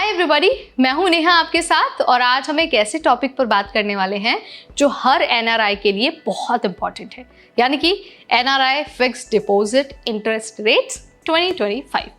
Hi everybody, मैं हूं नेहा आपके साथ और आज हम एक ऐसे टॉपिक पर बात करने वाले हैं जो हर एनआरआई के लिए बहुत इंपॉर्टेंट है, यानी कि NRI fixed deposit interest rates 2025।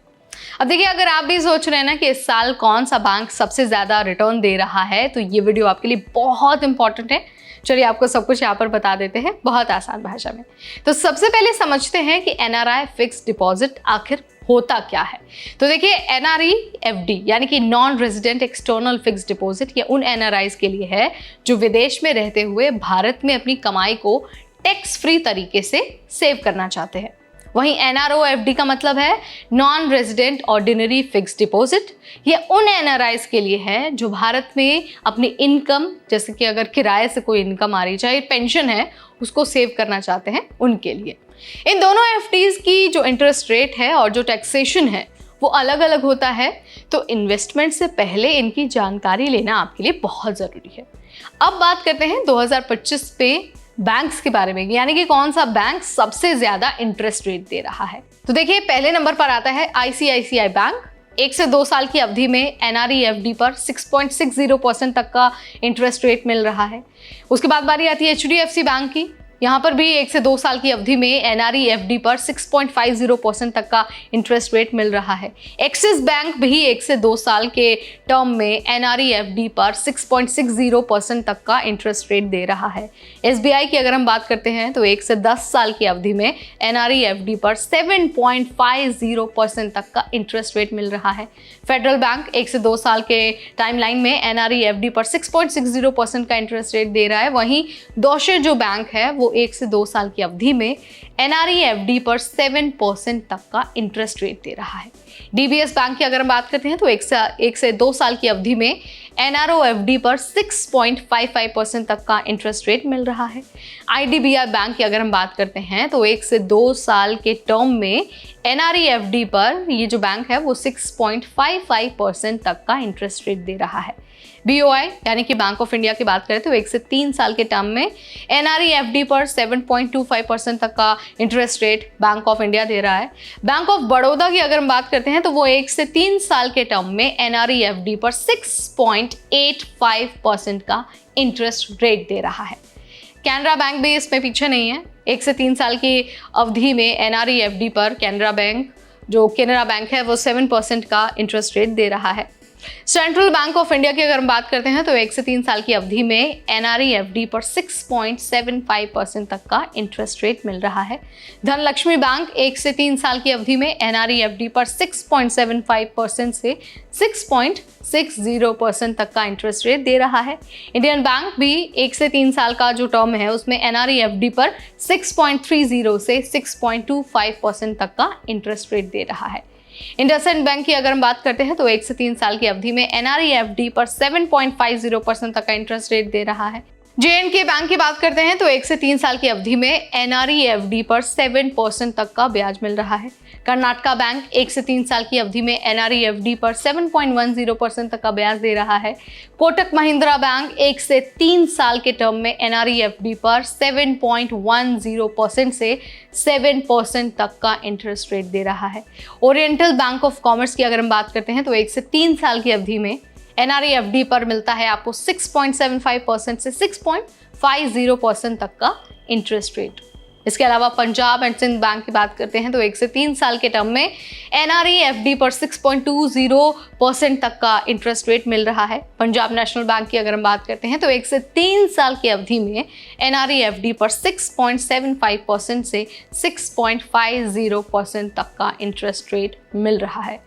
अब देखिए, अगर आप भी सोच रहे हैं ना कि इस साल कौन सा बैंक सबसे ज़्यादा रिटर्न दे रहा है, तो ये वीडियो आपके लिए बहुत इंपॉर्टेंट है। चलिए आपको सब कुछ यहाँ पर बता देते हैं बहुत आसान भाषा में। तो सबसे पहले समझते हैं कि एनआरआई फिक्स्ड डिपॉजिट आखिर होता क्या है। तो देखिए, एनआरई-एफडी यानी कि non resident external fixed deposit ये उन एनआरआईज के लिए है जो विदेश में रहते हुए भारत में अपनी कमाई को टैक्स फ्री तरीके से सेव करना चाहते हैं। वहीं एनआरओ-एफडी का मतलब है non resident ordinary fixed deposit. ये उन एनआरआईज के लिए है जो भारत में अपनी इनकम, जैसे कि अगर किराए से कोई इनकम आ रही, चाहे पेंशन है, उसको सेव करना चाहते हैं, उनके लिए। इन दोनों एफडीज की जो इंटरेस्ट रेट है और जो टैक्सेशन है वो अलग अलग होता है, तो इन्वेस्टमेंट से पहले इनकी जानकारी लेना आपके लिए बहुत ज़रूरी है। अब बात करते हैं 2025 पे बैंक्स के बारे में, यानी कि कौन सा बैंक सबसे ज़्यादा इंटरेस्ट रेट दे रहा है। तो देखिए, पहले नंबर पर आता है आईसीआईसीआई बैंक। 1 से 2 साल की अवधि में एनआरई-एफडी पर 6.60% तक का इंटरेस्ट रेट मिल रहा है। उसके बाद बारी आती है एचडीएफसी बैंक की। यहाँ पर भी 1 से 2 साल की अवधि में एनआरई-एफडी पर 6.50% तक का इंटरेस्ट रेट मिल रहा है। एक्सिस बैंक भी 1 से 2 साल के टर्म में एनआरई-एफडी पर 6.60% तक का इंटरेस्ट रेट दे रहा है। एसबीआई की अगर हम बात करते हैं तो 1 से 10 साल की अवधि में एनआरई-एफडी पर 7.50% तक का इंटरेस्ट रेट मिल रहा है। फेडरल बैंक 1 से 2 साल के टाइमलाइन में एनआरई-एफडी पर 6.60% का इंटरेस्ट रेट दे रहा है। वहीं डॉशे जो बैंक है वो 1 से 2 साल की अवधि में एनआरई-एफडी पर 7% तक का इंटरेस्ट रेट दे रहा है। डीबीएस बैंक की अगर हम बात करते हैं तो 1 से 2 साल की अवधि में एनआरओ-एफडी पर 6.55% तक का इंटरेस्ट रेट मिल रहा है। आईडीबीआई बैंक की अगर हम बात करते हैं तो 1 से 2 साल के टर्म में एनआरई-एफडी पर ये जो बैंक है वो 6.55% तक का इंटरेस्ट रेट दे रहा है। बीओआई यानी कि बैंक ऑफ इंडिया की बात करें तो 1 से 3 साल के टर्म में एनआरई-एफडी पर 7.25% तक का interest rate bank of India दे रहा है। बैंक ऑफ बड़ौदा की अगर हम बात करते हैं तो वो 1 से 3 साल के टर्म में एनआरई-एफडी पर 6.85% का इंटरेस्ट रेट दे रहा है। कैनरा बैंक भी इसमें पीछे नहीं है। 1 से 3 साल की अवधि में एनआरई-एफडी पर कैनरा बैंक है वो 7% का इंटरेस्ट रेट दे रहा है। सेंट्रल बैंक ऑफ इंडिया की अगर हम बात करते हैं तो 1 से 3 साल की अवधि में एनआरई-एफडी पर 6.75% तक का इंटरेस्ट रेट मिल रहा है। धनलक्ष्मी बैंक 1 से 3 साल की अवधि में एनआरई-एफडी पर 6.75% से 6.60% तक का इंटरेस्ट रेट दे रहा है। इंडियन बैंक भी 1 से 3 साल का जो टर्म है उसमें एनआरई-एफडी पर 6.30 से 6.25% तक का इंटरेस्ट रेट दे रहा है। इंडसइंड बैंक की अगर हम बात करते हैं तो 1 से 3 साल की अवधि में एनआरई-एफडी पर 7.50% तक का इंटरेस्ट रेट दे रहा है। जेएंडके बैंक की बात करते हैं तो 1 से 3 साल की अवधि में एनआरई-एफडी पर 7% तक का ब्याज मिल रहा है। कर्नाटका बैंक 1 से 3 साल की अवधि में एनआरई-एफडी पर 7.10% तक का ब्याज दे रहा है। कोटक महिंद्रा बैंक 1 से 3 साल के टर्म में एनआरई-एफडी पर 7.10% से 7% तक का इंटरेस्ट रेट दे रहा है। ओरिएंटल बैंक ऑफ कॉमर्स की अगर हम बात करते हैं तो 1 से 3 साल की अवधि में एनआरई-एफडी पर मिलता है आपको 6.75% से 6.50% तक का इंटरेस्ट रेट। इसके अलावा पंजाब एंड सिंध बैंक की बात करते हैं तो 1 से 3 साल के टर्म में एनआरई-एफडी पर 6.20% तक का इंटरेस्ट रेट मिल रहा है। पंजाब नेशनल बैंक की अगर हम बात करते हैं तो 1 से 3 साल की अवधि में एनआरई-एफडी पर 6.75% से 6.50% तक का इंटरेस्ट रेट मिल रहा है।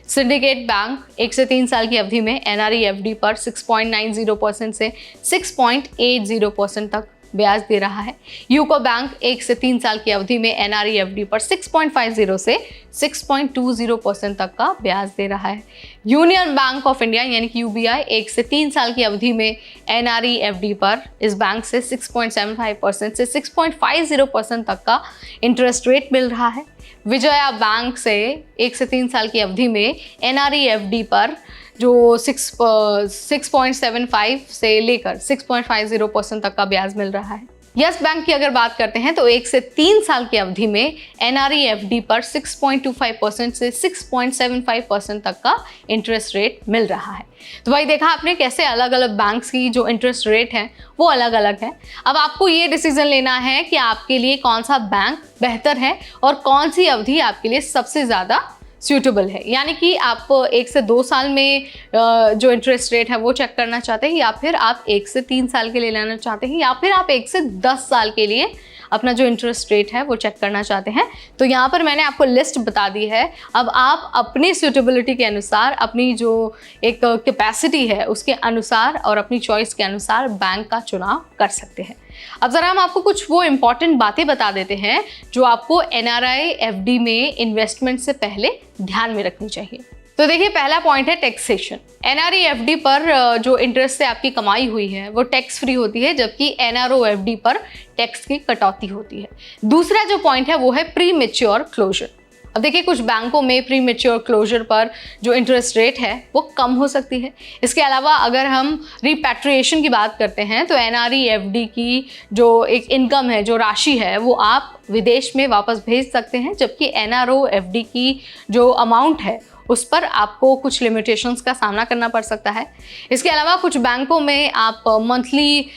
सिंडिकेट बैंक 1 से 3 साल की अवधि में एनआरई-एफडी पर 6.90% से 6.80% तक ब्याज दे रहा है। यूको बैंक 1 से 3 साल की अवधि में एनआरई-एफडी पर 6.50 से 6.20% तक का ब्याज दे रहा है। यूनियन बैंक ऑफ इंडिया यानी कि यूबीआई 1 से 3 साल की अवधि में एनआरई-एफडी पर इस बैंक से 6.75% से 6.50% तक का इंटरेस्ट रेट मिल रहा है। विजया बैंक से 1 से 3 साल की अवधि में एनआरई-एफडी पर जो 6.75 से लेकर 6.50% तक का ब्याज मिल रहा है। यस बैंक की अगर बात करते हैं तो 1 से 3 साल की अवधि में NRE-FD पर 6.25% से 6.75% तक का इंटरेस्ट रेट मिल रहा है। तो भाई देखा आपने कैसे अलग अलग बैंक्स की जो इंटरेस्ट रेट है वो अलग अलग है। अब आपको ये डिसीजन लेना है कि आपके लिए कौन सा बैंक बेहतर है और कौन सी अवधि आपके लिए सबसे ज़्यादा सूटेबल है। यानी कि आप 1 से 2 साल में जो इंटरेस्ट रेट है वो चेक करना चाहते हैं, या फिर आप 1 से 3 साल के लिए लेना चाहते हैं, या फिर आप 1 से 10 साल के लिए अपना जो इंटरेस्ट रेट है वो चेक करना चाहते हैं। तो यहाँ पर मैंने आपको लिस्ट बता दी है। अब आप अपनी सूटेबिलिटी के अनुसार, अपनी जो एक कैपेसिटी है उसके अनुसार और अपनी चॉइस के अनुसार बैंक का चुनाव कर सकते हैं। अब ज़रा हम आपको कुछ वो इम्पॉर्टेंट बातें बता देते हैं जो आपको NRI-FD में इन्वेस्टमेंट से पहले ध्यान में रखनी चाहिए। तो देखिए, पहला पॉइंट है टैक्सेशन। NRE-FD पर जो इंटरेस्ट से आपकी कमाई हुई है वो टैक्स फ्री होती है, जबकि NRO-FD पर टैक्स की कटौती होती है। दूसरा जो पॉइंट है वो है प्री मैच्योर क्लोजर। अब देखिए, कुछ बैंकों में प्री मैच्योर क्लोजर पर जो इंटरेस्ट रेट है वो कम हो सकती है। इसके अलावा अगर हम रिपैट्रिएशन की बात करते हैं तो NRE-FD की जो एक इनकम है, जो राशि है, वो आप विदेश में वापस भेज सकते हैं, जबकि NRO-FD की जो अमाउंट है उस पर आपको कुछ लिमिटेशंस का सामना करना पड़ सकता है। इसके अलावा कुछ बैंकों में आप मंथली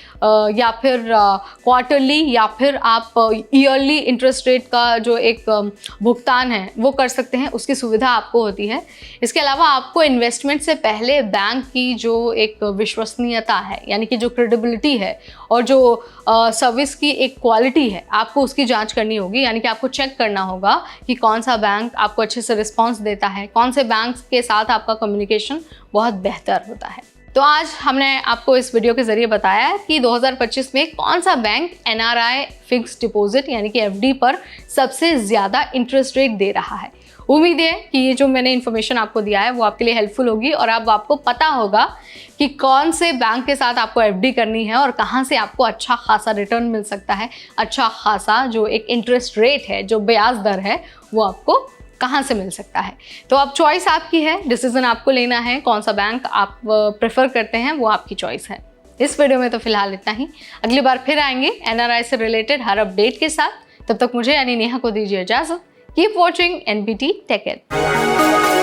या फिर क्वार्टरली या फिर आप ईयरली इंटरेस्ट रेट का जो एक भुगतान है वो कर सकते हैं, उसकी सुविधा आपको होती है। इसके अलावा आपको इन्वेस्टमेंट से पहले बैंक की जो एक विश्वसनीयता है, यानी कि जो क्रेडिबिलिटी है और जो सर्विस की एक क्वालिटी है, आपको उसकी जांच करनी होगी। यानी कि आपको चेक करना होगा कि कौन सा बैंक आपको अच्छे से रिस्पॉन्स देता है, कौन से बैंक के साथ आपका कम्युनिकेशन बहुत बेहतर होता है। तो आज हमने आपको इस वीडियो के ज़रिए बताया कि 2025 में कौन सा बैंक NRI फिक्स डिपॉजिट यानी कि FD पर सबसे ज़्यादा इंटरेस्ट रेट दे रहा है। उम्मीद है कि ये जो मैंने इन्फॉर्मेशन आपको दिया है वो आपके लिए हेल्पफुल होगी और अब आपको पता होगा कि कौन से बैंक के साथ आपको FD करनी है और कहाँ से आपको अच्छा खासा रिटर्न मिल सकता है, अच्छा खासा जो एक इंटरेस्ट रेट है, जो ब्याज दर है, वो आपको कहाँ से मिल सकता है। तो अब चॉइस आपकी है, डिसीजन आपको लेना है, कौन सा बैंक आप प्रेफर करते हैं वो आपकी चॉइस है। इस वीडियो में तो फिलहाल इतना ही। अगली बार फिर आएंगे NRI से रिलेटेड हर अपडेट के साथ। तब तक मुझे यानी नेहा को दीजिए इजाजत। Keep watching NBT take care.